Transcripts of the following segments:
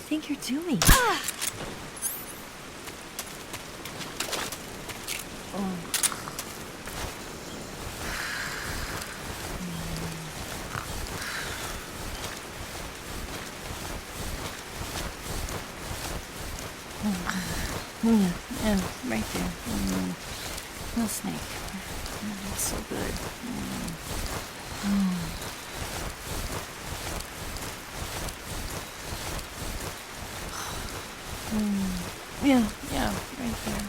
think you're doing? Yeah, right there. No snake. That's so good. Yeah, right there.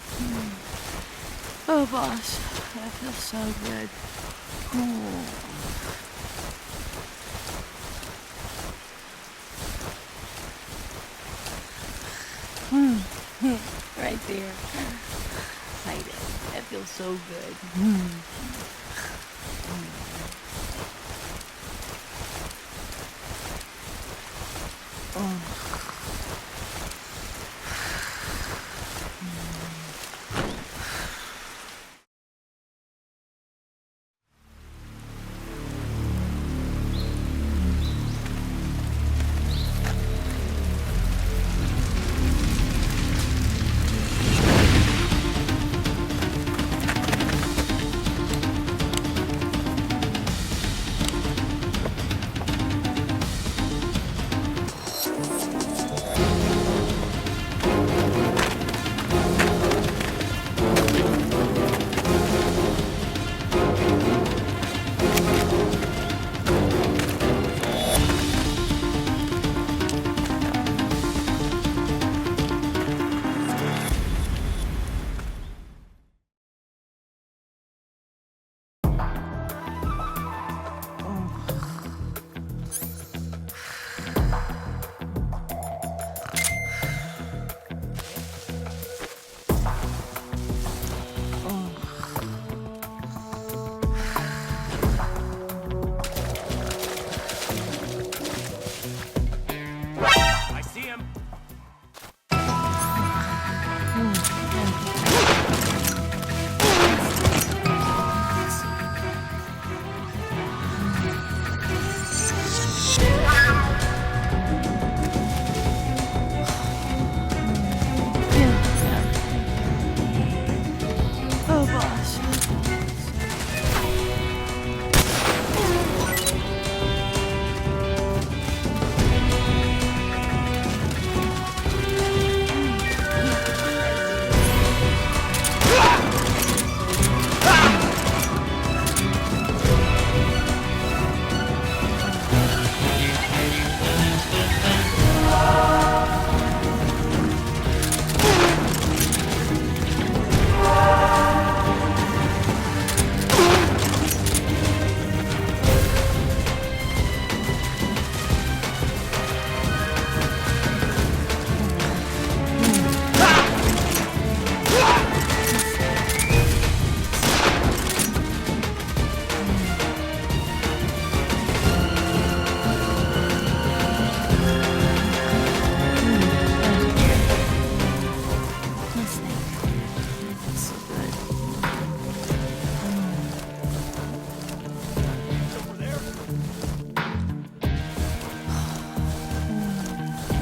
Oh, boss, that feels so good. Right there. Excited. That feels so good.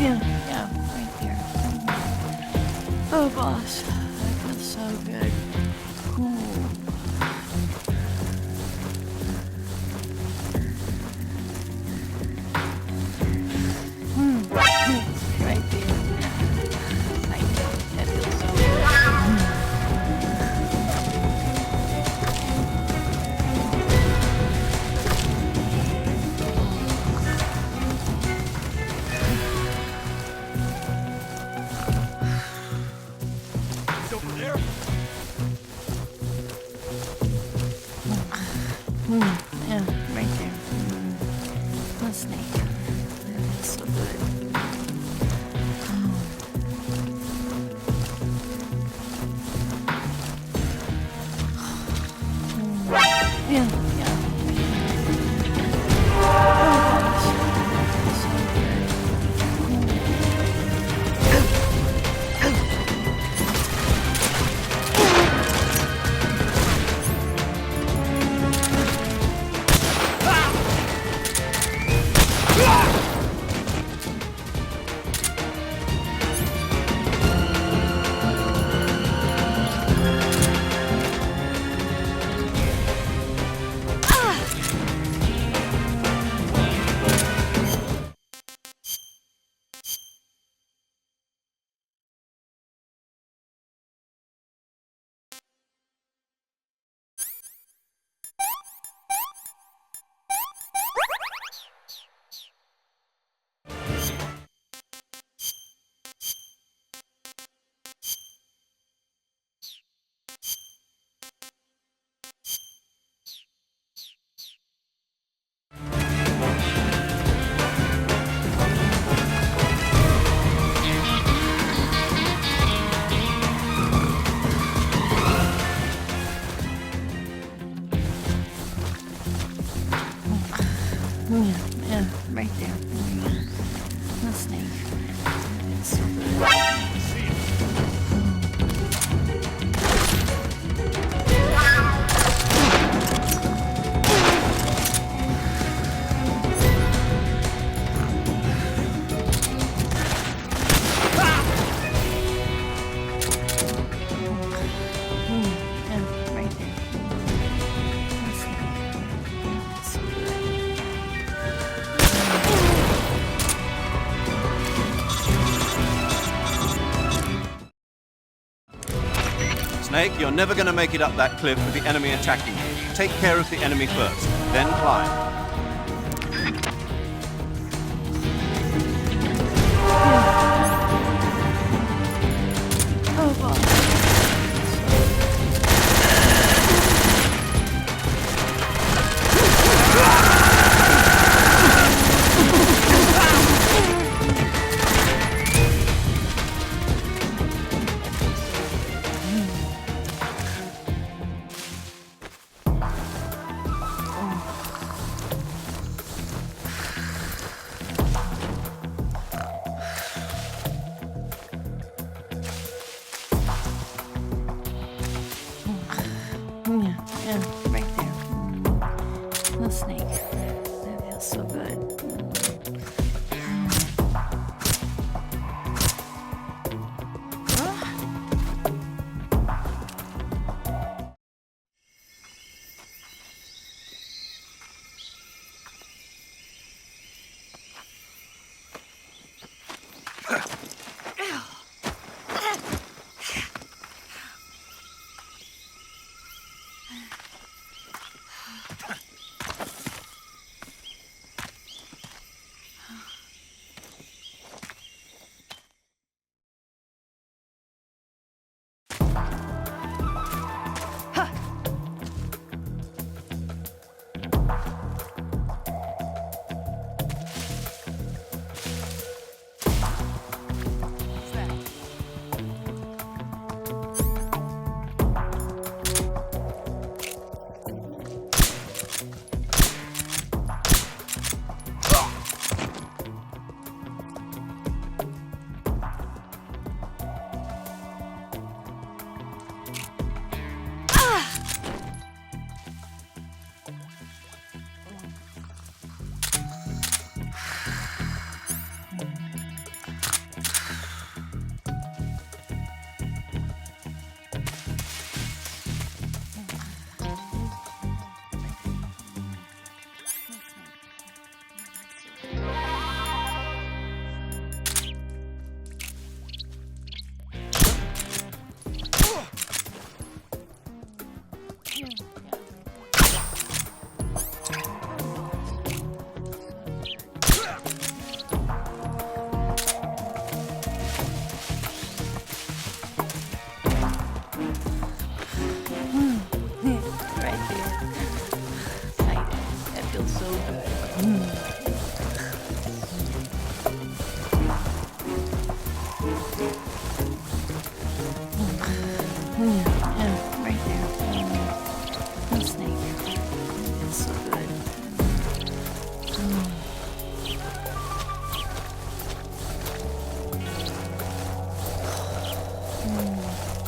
Yeah, right there. Oh, boss, that feels so good. Right there. Right there. That feels so good. Snake, you're never going to make it up that cliff with the enemy attacking you. Take care of the enemy first, then climb. Yeah, right there. The snake. That feels so good.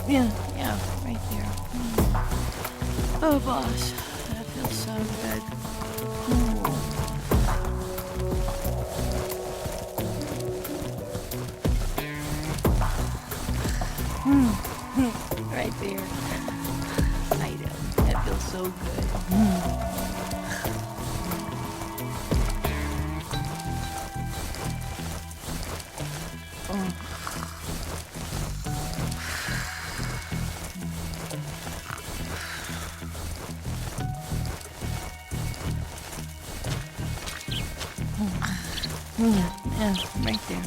Yeah, right there. Oh, boss, that feels so good. Right there. I know, that feels so good. Yeah, right there.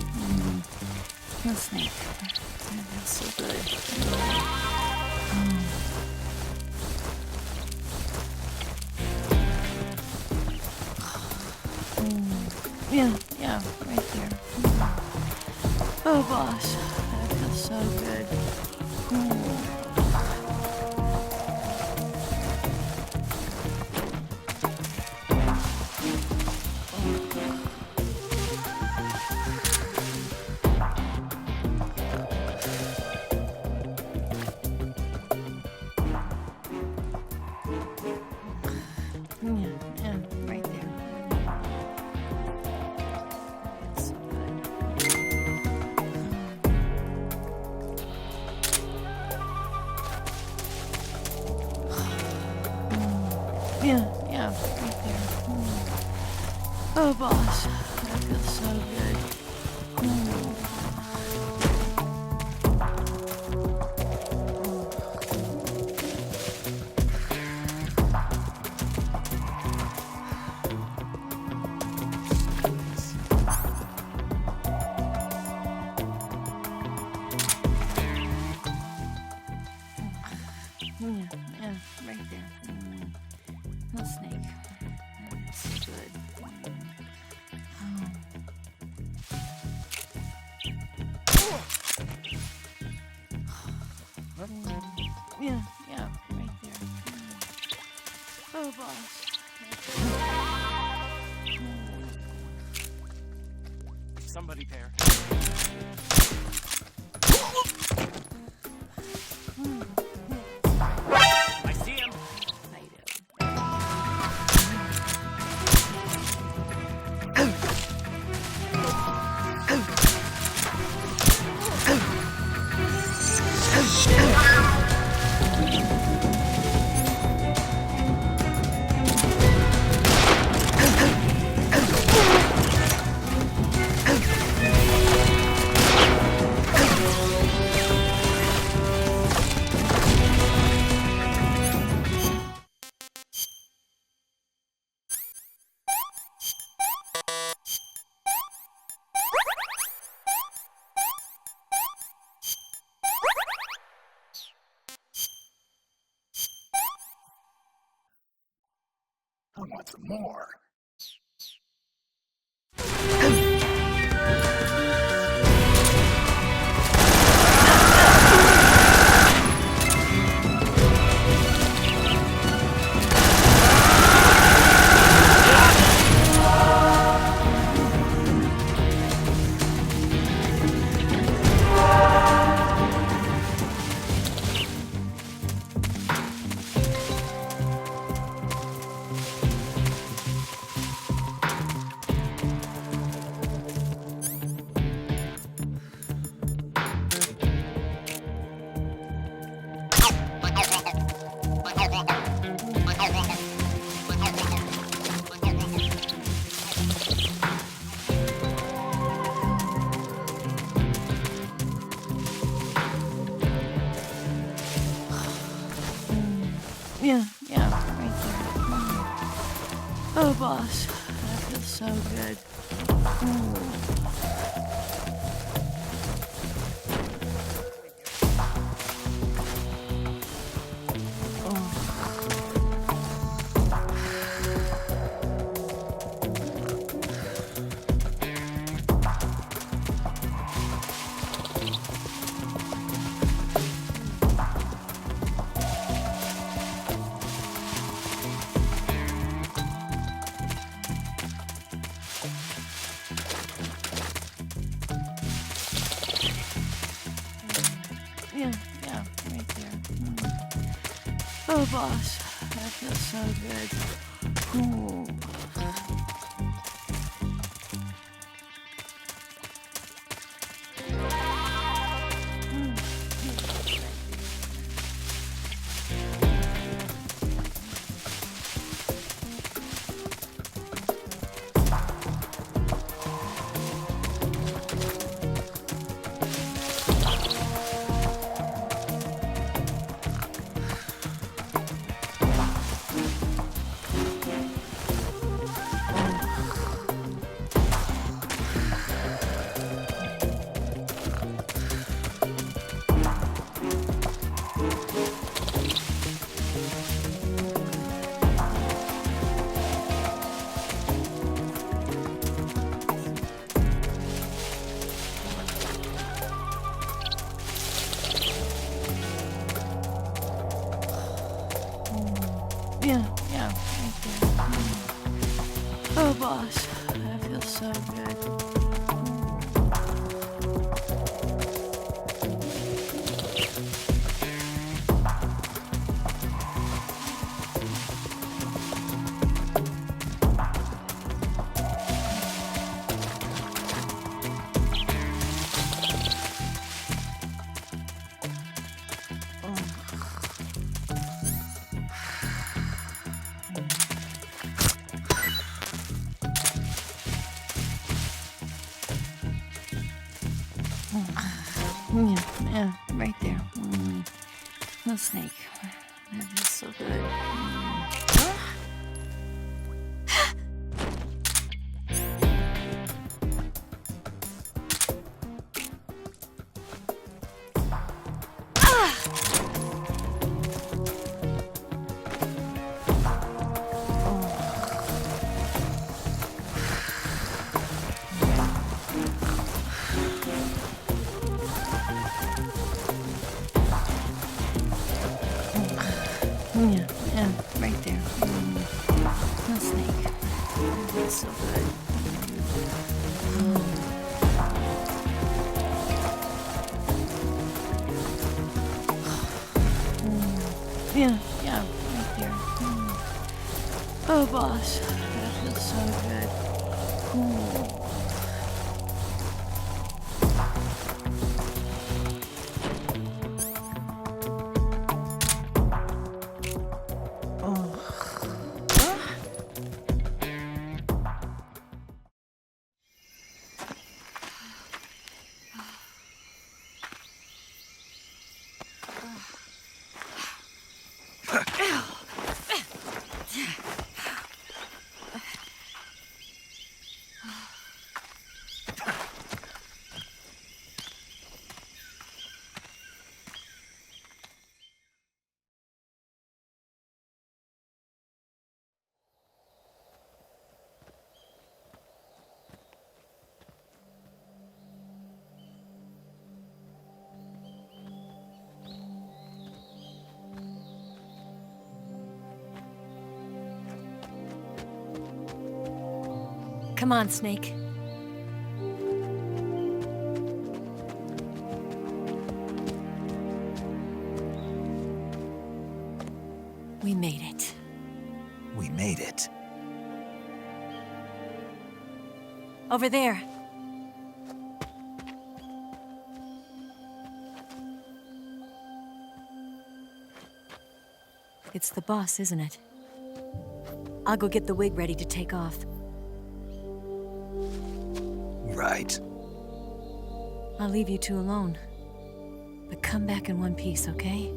The snake. That feels so good. Yeah, right there. Oh, boss, that feels so good. Yeah, right there. So good. Yeah, right there. Oh, boss, that feels so good. Yeah, right there. No snake. That's good. Yeah, right there. Oh, boss. Somebody there. I see him. I do. I want some more. Yeah, right there. Oh, boss. That feels so good. Yeah, right there. Oh, boss. That feels so good. Ooh. Yeah, right there. Oh, boss. That feels so good. Yeah, right there. No snake. That feels so good. Yeah, right there. No snake. It's so good. Yeah, right there. Oh, boss, that feels so good. Come on, Snake. We made it. We made it. Over there. It's the boss, isn't it? I'll go get the wig ready to take off. Right. I'll leave you two alone. But come back in one piece, okay?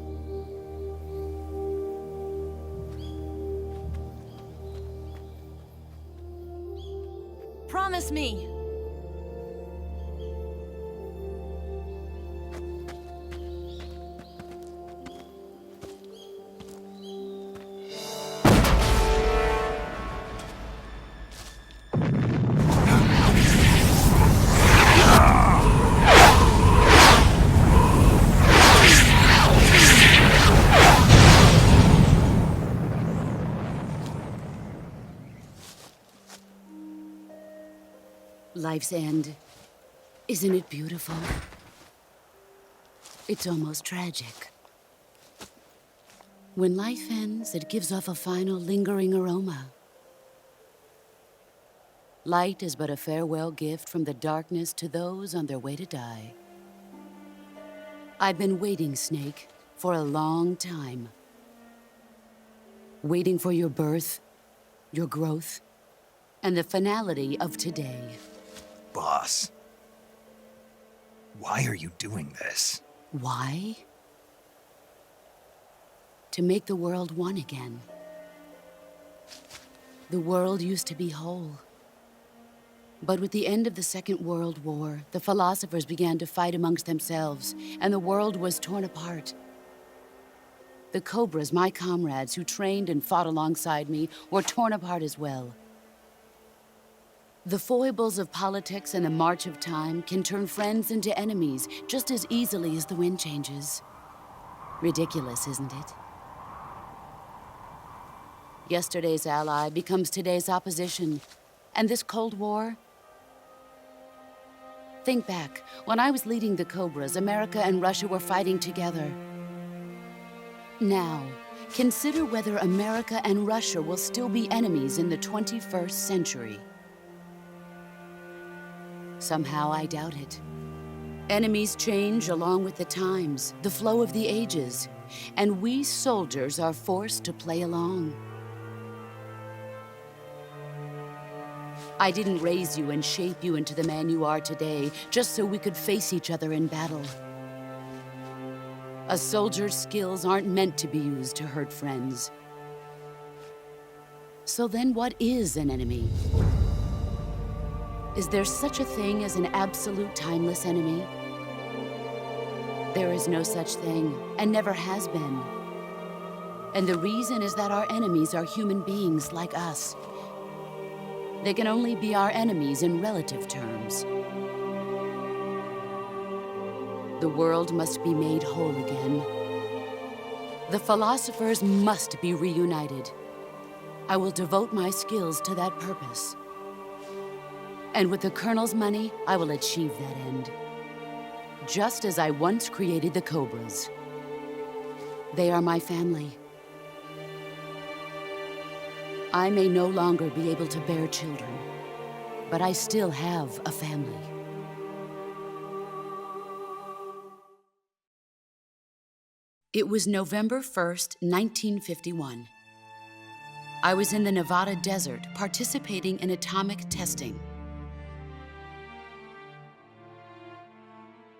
Promise me! Life's end. Isn't it beautiful? It's almost tragic. When life ends, it gives off a final lingering aroma. Light is but a farewell gift from the darkness to those on their way to die. I've been waiting, Snake, for a long time. Waiting for your birth, your growth, and the finality of today. Boss. Why are you doing this? Why? To make the world one again. The world used to be whole. But with the end of the Second World War, the philosophers began to fight amongst themselves, and the world was torn apart. The Cobras, my comrades who trained and fought alongside me, were torn apart as well. The foibles of politics and the march of time can turn friends into enemies just as easily as the wind changes. Ridiculous, isn't it? Yesterday's ally becomes today's opposition. And this Cold War? Think back. When I was leading the Cobras, America and Russia were fighting together. Now, consider whether America and Russia will still be enemies in the 21st century. Somehow I doubt it. Enemies change along with the times, the flow of the ages, and we soldiers are forced to play along. I didn't raise you and shape you into the man you are today just so we could face each other in battle. A soldier's skills aren't meant to be used to hurt friends. So then what is an enemy? Is there such a thing as an absolute timeless enemy? There is no such thing, and never has been. And the reason is that our enemies are human beings like us. They can only be our enemies in relative terms. The world must be made whole again. The philosophers must be reunited. I will devote my skills to that purpose. And with the Colonel's money, I will achieve that end. Just as I once created the Cobras. They are my family. I may no longer be able to bear children, but I still have a family. It was November 1st, 1951. I was in the Nevada desert participating in atomic testing.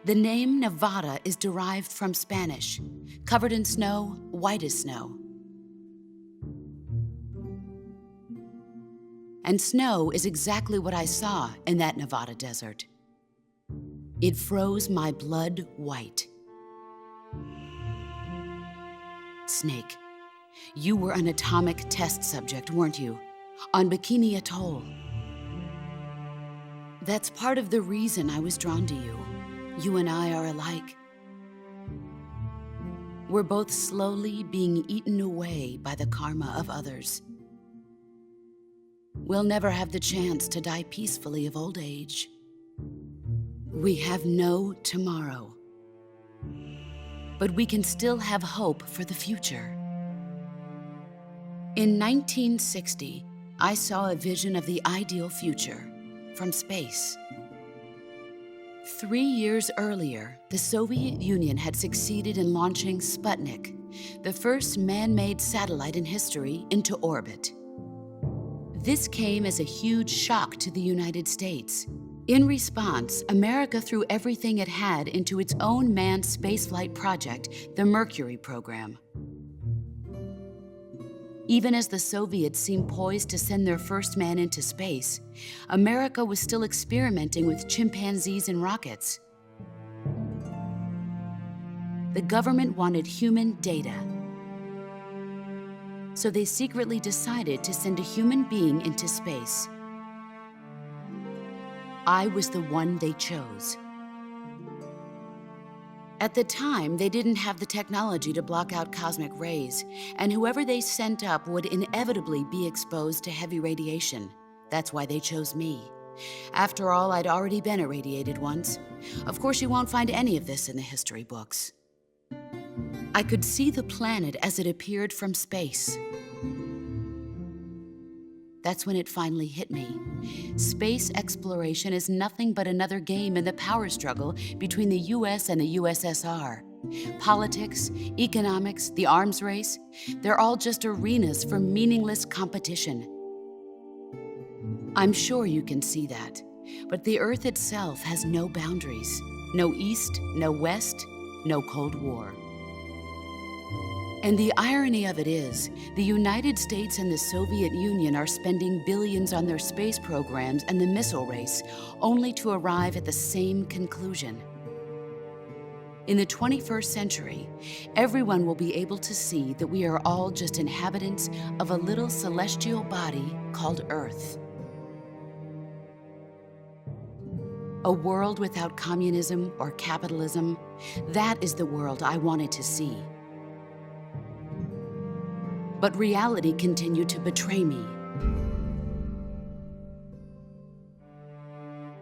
The name Nevada is derived from Spanish, covered in snow, white as snow. And snow is exactly what I saw in that Nevada desert. It froze my blood white. Snake, you were an atomic test subject, weren't you? On Bikini Atoll. That's part of the reason I was drawn to you. You and I are alike. We're both slowly being eaten away by the karma of others. We'll never have the chance to die peacefully of old age. We have no tomorrow. But we can still have hope for the future. In 1960, I saw a vision of the ideal future from space. 3 years earlier, the Soviet Union had succeeded in launching Sputnik, the first man-made satellite in history, into orbit. This came as a huge shock to the United States. In response, America threw everything it had into its own manned spaceflight project, the Mercury program. Even as the Soviets seemed poised to send their first man into space, America was still experimenting with chimpanzees and rockets. The government wanted human data. So they secretly decided to send a human being into space. I was the one they chose. At the time, they didn't have the technology to block out cosmic rays, and whoever they sent up would inevitably be exposed to heavy radiation. That's why they chose me. After all, I'd already been irradiated once. Of course, you won't find any of this in the history books. I could see the planet as it appeared from space. That's when it finally hit me. Space exploration is nothing but another game in the power struggle between the US and the USSR. Politics, economics, the arms race, they're all just arenas for meaningless competition. I'm sure you can see that, but the Earth itself has no boundaries. No East, no West, no Cold War. And the irony of it is, the United States and the Soviet Union are spending billions on their space programs and the missile race, only to arrive at the same conclusion. In the 21st century, everyone will be able to see that we are all just inhabitants of a little celestial body called Earth. A world without communism or capitalism, that is the world I wanted to see. But reality continued to betray me.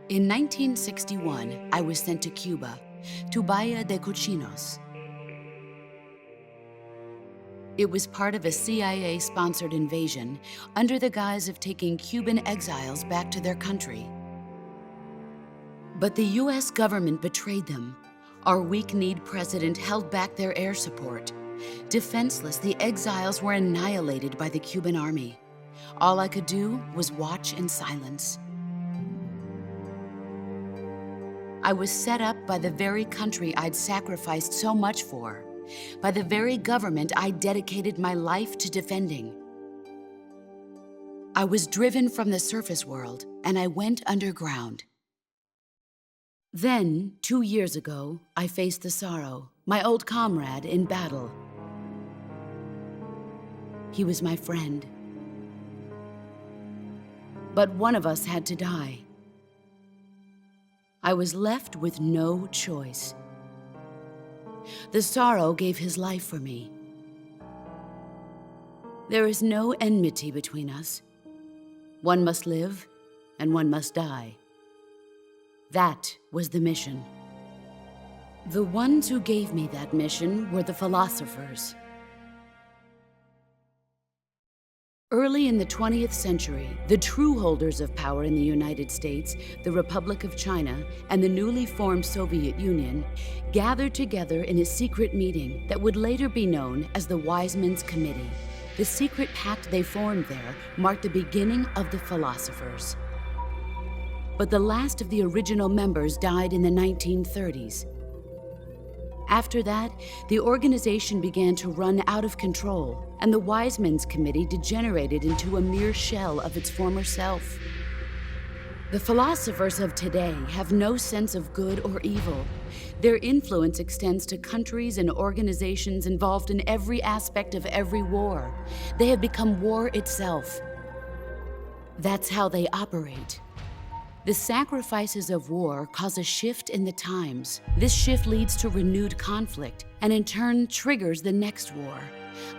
In 1961, I was sent to Cuba, to Bahia de Cochinos. It was part of a CIA-sponsored invasion under the guise of taking Cuban exiles back to their country. But the US government betrayed them. Our weak-kneed president held back their air support. Defenseless, the exiles were annihilated by the Cuban army. All I could do was watch in silence. I was set up by the very country I'd sacrificed so much for, by the very government I dedicated my life to defending. I was driven from the surface world, and I went underground. Then, 2 years ago, I faced the sorrow, my old comrade in battle. He was my friend. But one of us had to die. I was left with no choice. The sorrow gave his life for me. There is no enmity between us. One must live, and one must die. That was the mission. The ones who gave me that mission were the philosophers. Early in the 20th century, the true holders of power in the United States, the Republic of China, and the newly formed Soviet Union gathered together in a secret meeting that would later be known as the Wise-Men's Committee. The secret pact they formed there marked the beginning of the philosophers. But the last of the original members died in the 1930s. After that, the organization began to run out of control, and the Wise-Men's Committee degenerated into a mere shell of its former self. The philosophers of today have no sense of good or evil. Their influence extends to countries and organizations involved in every aspect of every war. They have become war itself. That's how they operate. The sacrifices of war cause a shift in the times. This shift leads to renewed conflict, and in turn triggers the next war.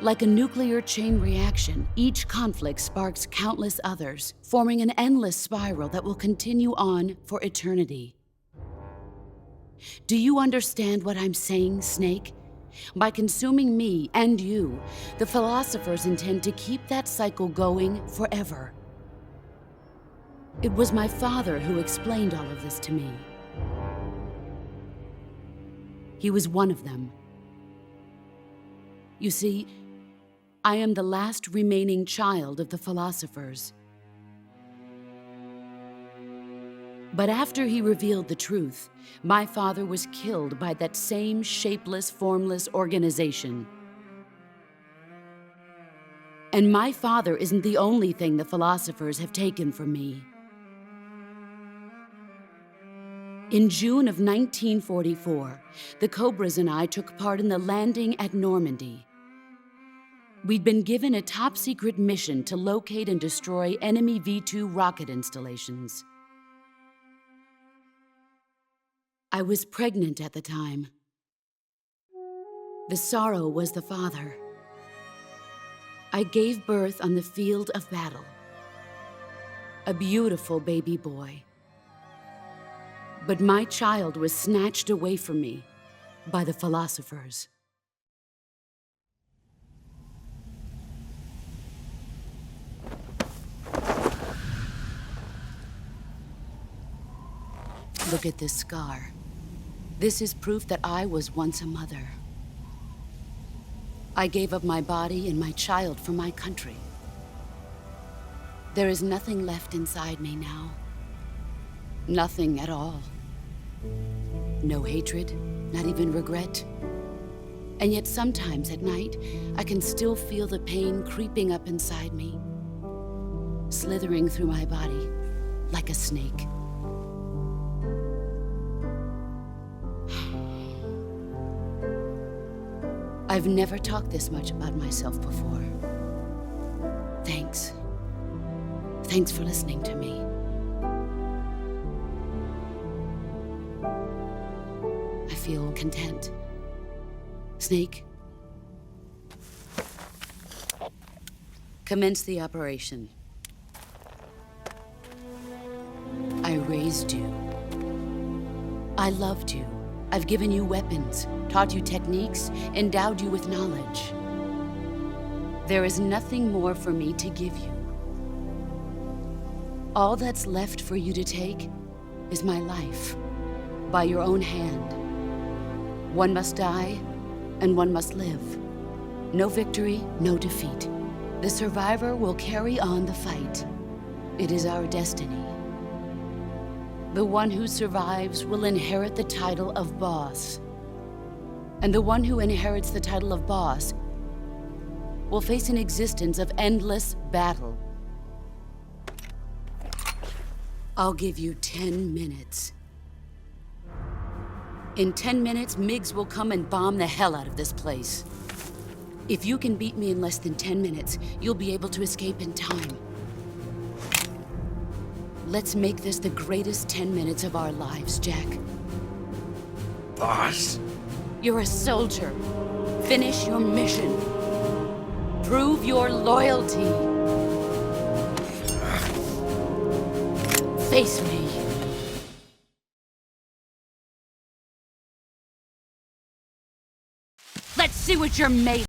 Like a nuclear chain reaction, each conflict sparks countless others, forming an endless spiral that will continue on for eternity. Do you understand what I'm saying, Snake? By consuming me and you, the philosophers intend to keep that cycle going forever. It was my father who explained all of this to me. He was one of them. You see, I am the last remaining child of the philosophers. But after he revealed the truth, my father was killed by that same shapeless, formless organization. And my father isn't the only thing the philosophers have taken from me. In June of 1944, the Cobras and I took part in the landing at Normandy. We'd been given a top-secret mission to locate and destroy enemy V-2 rocket installations. I was pregnant at the time. The sorrow was the father. I gave birth on the field of battle. A beautiful baby boy. But my child was snatched away from me by the philosophers. Look at this scar. This is proof that I was once a mother. I gave up my body and my child for my country. There is nothing left inside me now. Nothing at all. No hatred, not even regret. And yet sometimes at night, I can still feel the pain creeping up inside me, slithering through my body like a snake. I've never talked this much about myself before. Thanks. Thanks for listening to me. I feel content. Snake, commence the operation. I raised you. I loved you. I've given you weapons, taught you techniques, endowed you with knowledge. There is nothing more for me to give you. All that's left for you to take is my life, by your own hand. One must die, and one must live. No victory, no defeat. The survivor will carry on the fight. It is our destiny. The one who survives will inherit the title of boss. And the one who inherits the title of boss will face an existence of endless battle. I'll give you 10 minutes. In 10 minutes, MiGs will come and bomb the hell out of this place. If you can beat me in less than 10 minutes, you'll be able to escape in time. Let's make this the greatest 10 minutes of our lives, Jack. Boss. You're a soldier. Finish your mission. Prove your loyalty. Face me. Let's see what you're made